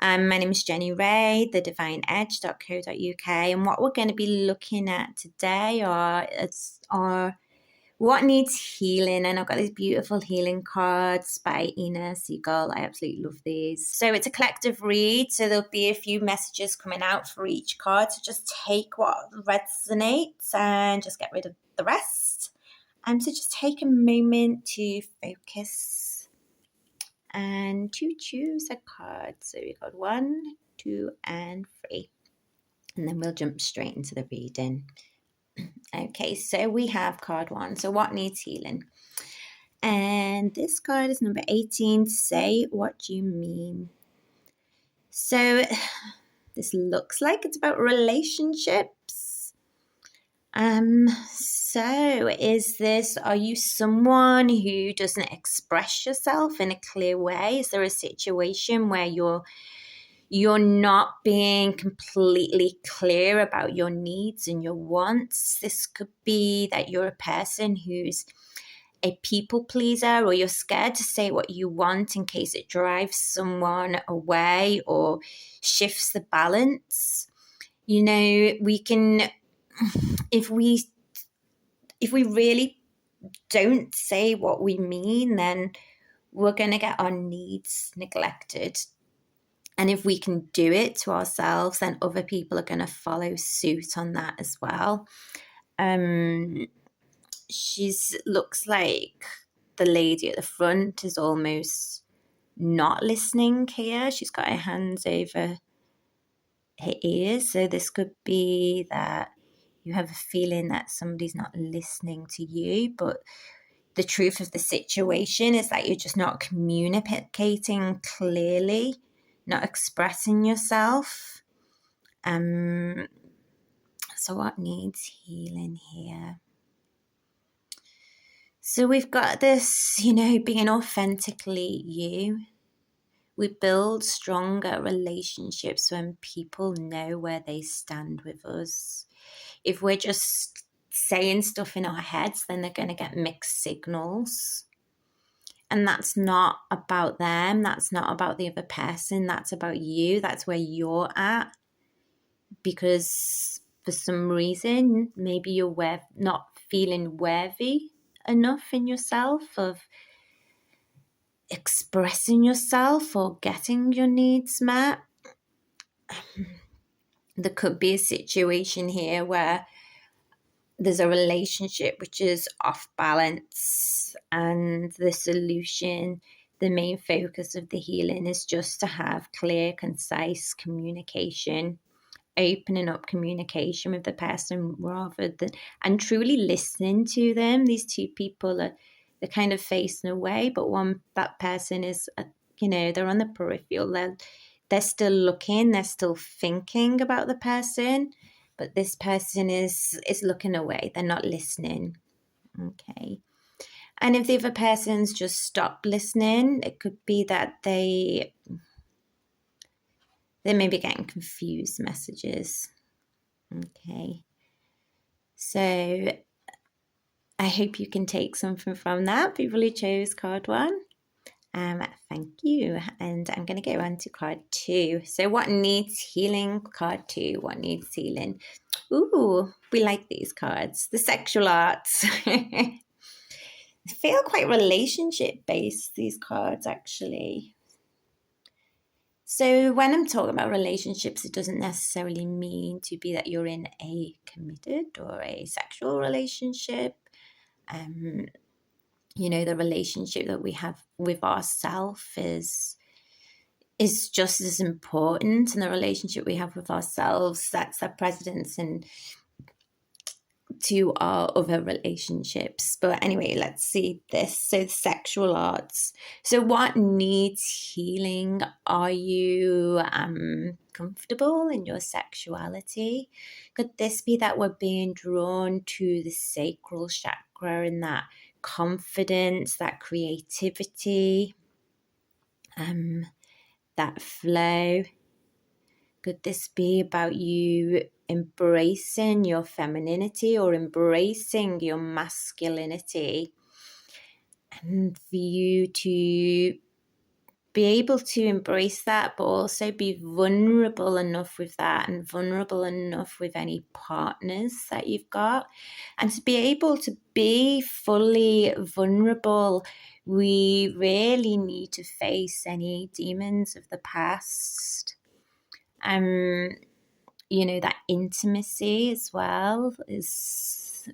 My name is Jennie Ray, thedivineedge.co.uk, and what we're going to be looking at today are what needs healing. And I've got these beautiful healing cards by Ina Siegel. I absolutely love these. So it's a collective read, so there'll be a few messages coming out for each card. So just take what resonates and just get rid of the rest. So just take a moment to focus and to choose a card. So we've got 1, 2, and 3. And then we'll jump straight into the reading. Okay, so we have card 1. So what needs healing? And this card is number 18. Say what you mean. So this looks like it's about relationships. So are you someone who doesn't express yourself in a clear way? Is there a situation where you're not being completely clear about your needs and your wants? This could be that you're a person who's a people pleaser, or you're scared to say what you want in case it drives someone away or shifts the balance. You know, we can, if we really don't say what we mean, then we're going to get our needs neglected. And if we can do it to ourselves, then other people are going to follow suit on that as well. Looks like the lady at the front is almost not listening here. She's got her hands over her ears. So this could be that you have a feeling that somebody's not listening to you, but the truth of the situation is that you're just not communicating clearly, not expressing yourself. So what needs healing here? So we've got this, being authentically you. We build stronger relationships when people know where they stand with us. If we're just saying stuff in our heads, then they're going to get mixed signals. And that's not about them. That's not about the other person. That's about you. That's where you're at. Because for some reason, maybe you're not feeling worthy enough in yourself of expressing yourself or getting your needs met. There could be a situation here where there's a relationship which is off balance, and the solution, the main focus of the healing, is just to have clear, concise communication, opening up communication with the person rather than, and truly listening to them. These two people they're kind of facing away, but that person is, they're on the peripheral. They're still looking, they're still thinking about the person, but this person is looking away. They're not listening. Okay. And if the other person's just stopped listening, it could be that they may be getting confused messages. Okay. So I hope you can take something from that, people who chose card 1. Thank you. And I'm going to go on to card 2. So what needs healing? Card 2, what needs healing? Ooh, we like these cards. The sexual arts. They feel quite relationship-based, these cards, actually. So when I'm talking about relationships, it doesn't necessarily mean to be that you're in a committed or a sexual relationship. The relationship that we have with ourselves is just as important, and the relationship we have with ourselves sets the precedence and to our other relationships. But anyway, let's see this. So sexual arts. So what needs healing? Are you comfortable in your sexuality? Could this be that we're being drawn to the sacral chakra and that confidence, that creativity, that flow? Could this be about you embracing your femininity or embracing your masculinity, and for you to be able to embrace that, but also be vulnerable enough with that, and vulnerable enough with any partners that you've got. And to be able to be fully vulnerable, we really need to face any demons of the past. That intimacy as well is,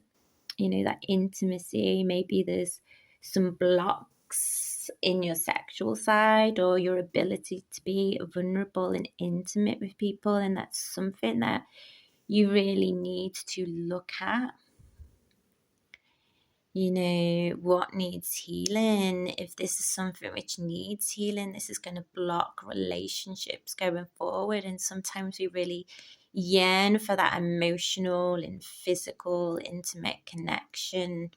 that intimacy. Maybe there's some blocks in your sexual side or your ability to be vulnerable and intimate with people, and that's something that you really need to look at. What needs healing? If this is something which needs healing, this is going to block relationships going forward. And sometimes we really yearn for that emotional and physical, intimate connection.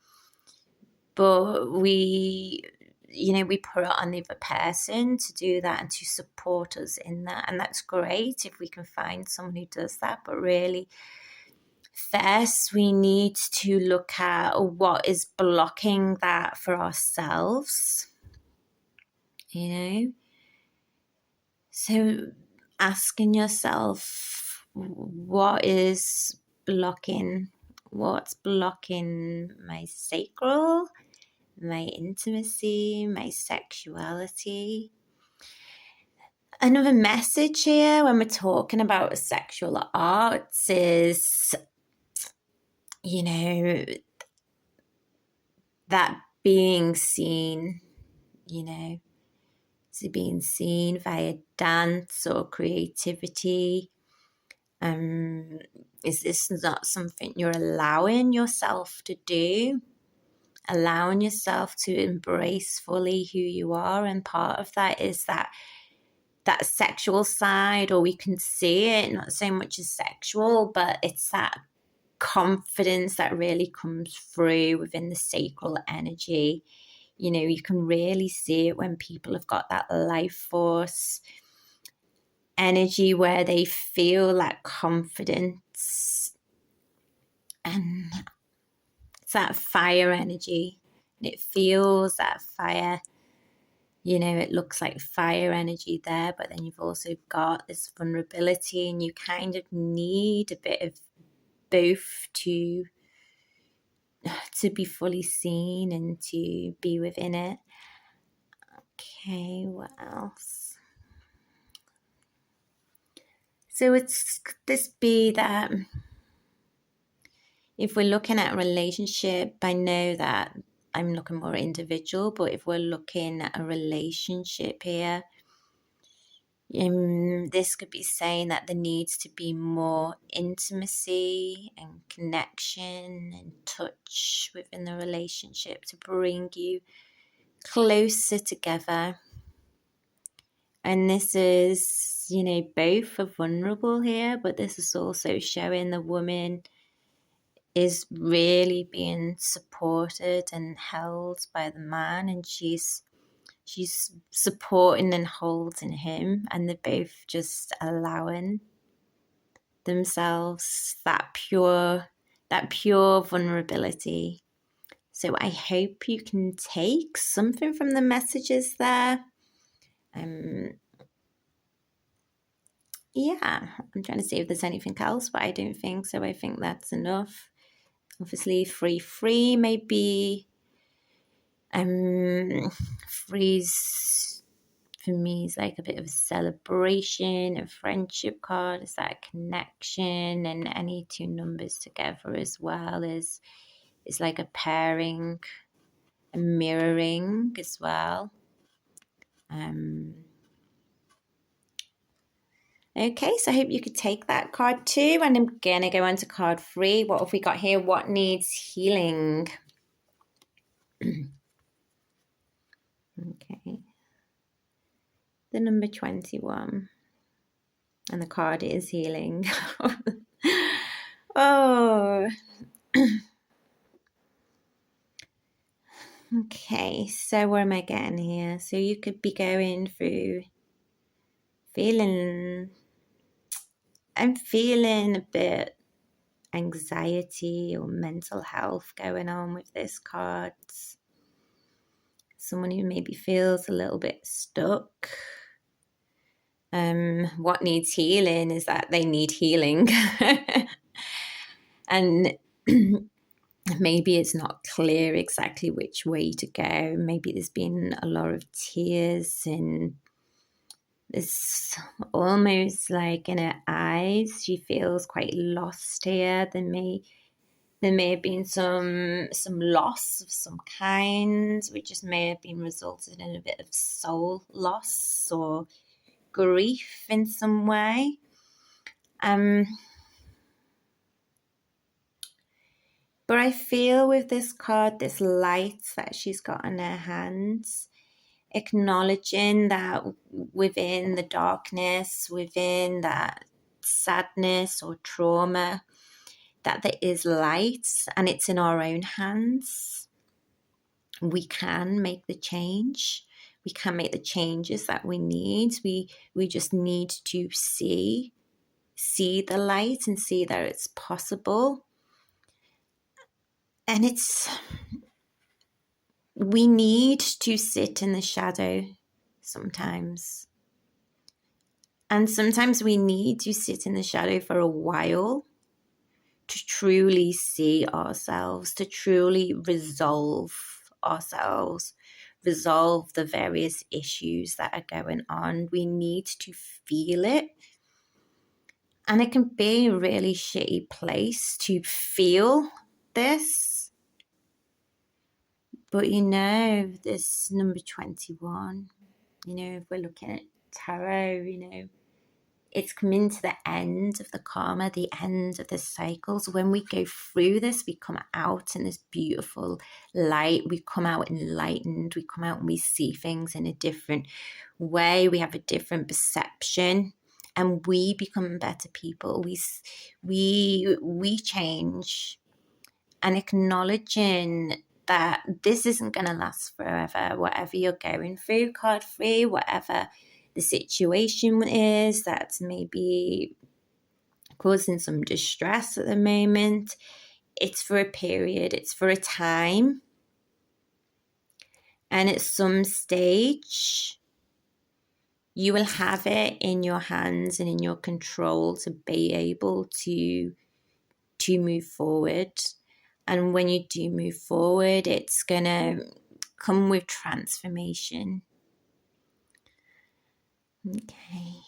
But we put it on the other person to do that and to support us in that. And that's great if we can find someone who does that. But really, first, we need to look at what is blocking that for ourselves, So asking yourself, what's blocking my sacral, my intimacy, my sexuality? Another message here when we're talking about sexual arts is, that being seen, so being seen via dance or creativity. Is this not something you're allowing yourself to do? Allowing yourself to embrace fully who you are, and part of that is that sexual side, or we can see it not so much as sexual, but it's that confidence that really comes through within the sacral energy. You can really see it when people have got that life force energy where they feel that confidence, and it's that fire energy, and it feels that fire. It looks like fire energy there, but then you've also got this vulnerability, and you kind of need a bit of both to be fully seen and to be within it. Okay, what else? So it's this be that if we're looking at a relationship, I know that I'm looking more individual, but if we're looking at a relationship here, this could be saying that there needs to be more intimacy and connection and touch within the relationship to bring you closer together. And this is, both are vulnerable here, but this is also showing the woman is really being supported and held by the man, and she's supporting and holding him, and they're both just allowing themselves that pure vulnerability. So I hope you can take something from the messages there. I'm trying to see if there's anything else, but I don't think so. I think that's enough. Obviously, free maybe. Freeze for me is like a bit of a celebration, a friendship card. It's that connection, and any two numbers together as well is like a pairing, a mirroring as well. Okay, so I hope you could take that card too. And I'm going to go on to card 3. What have we got here? What needs healing? Okay. The number 21. And the card is healing. Oh. Okay, so what am I getting here? So you could be going through I'm feeling a bit anxiety or mental health going on with this card. someone who maybe feels a little bit stuck. What needs healing is that they need healing. And maybe it's not clear exactly which way to go. Maybe there's been a lot of tears and it's almost like in her eyes. She feels quite lost here. There may have been some loss of some kind, which just may have been resulted in a bit of soul loss or grief in some way. But I feel with this card, this light that she's got in her hands, acknowledging that within the darkness, within that sadness or trauma, that there is light and it's in our own hands. We can make the change. We can make the changes that we need. We just need to see the light and see that it's possible. And we need to sit in the shadow sometimes. And sometimes we need to sit in the shadow for a while to truly see ourselves, to truly resolve ourselves, resolve the various issues that are going on. We need to feel it. And it can be a really shitty place to feel this. But this number 21, if we're looking at tarot, it's coming to the end of the karma, the end of the cycles. When we go through this, we come out in this beautiful light. We come out enlightened. We come out and we see things in a different way. We have a different perception, and we become better people. We change, and acknowledging that this isn't going to last forever. Whatever you're going through, card 3, whatever the situation is that's maybe causing some distress at the moment, it's for a period, it's for a time. And at some stage, you will have it in your hands and in your control to be able to move forward. And when you do move forward, it's going to come with transformation. Okay.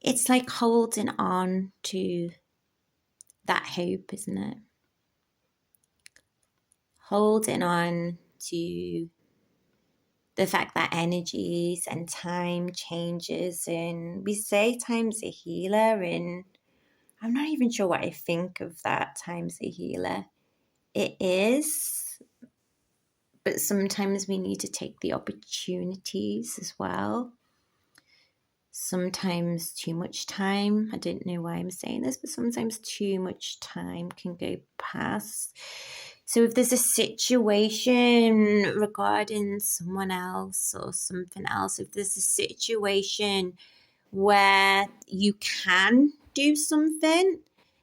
It's like holding on to that hope, isn't it? Holding on to the fact that energies and time changes. And we say time's a healer, and I'm not even sure what I think of that, time's a healer. It is, but sometimes we need to take the opportunities as well. Sometimes too much time, I don't know why I'm saying this, but sometimes too much time can go past. So if there's a situation regarding someone else or something else, if there's a situation where you can do something,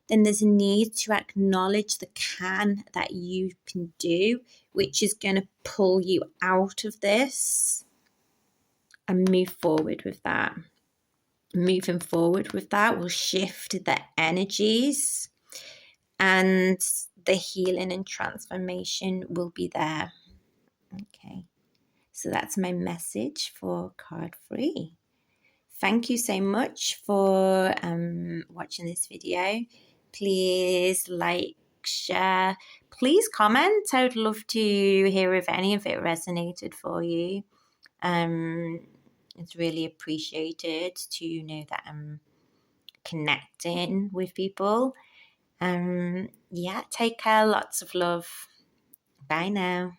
then there's a need to acknowledge the can that you can do, which is going to pull you out of this and move forward with that. Moving forward with that will shift the energies, and the healing and transformation will be there. Okay, so that's my message for card 3. Thank you so much for watching this video. Please like, share, please comment. I would love to hear if any of it resonated for you. It's really appreciated to know that I'm connecting with people. Take care. Lots of love. Bye now.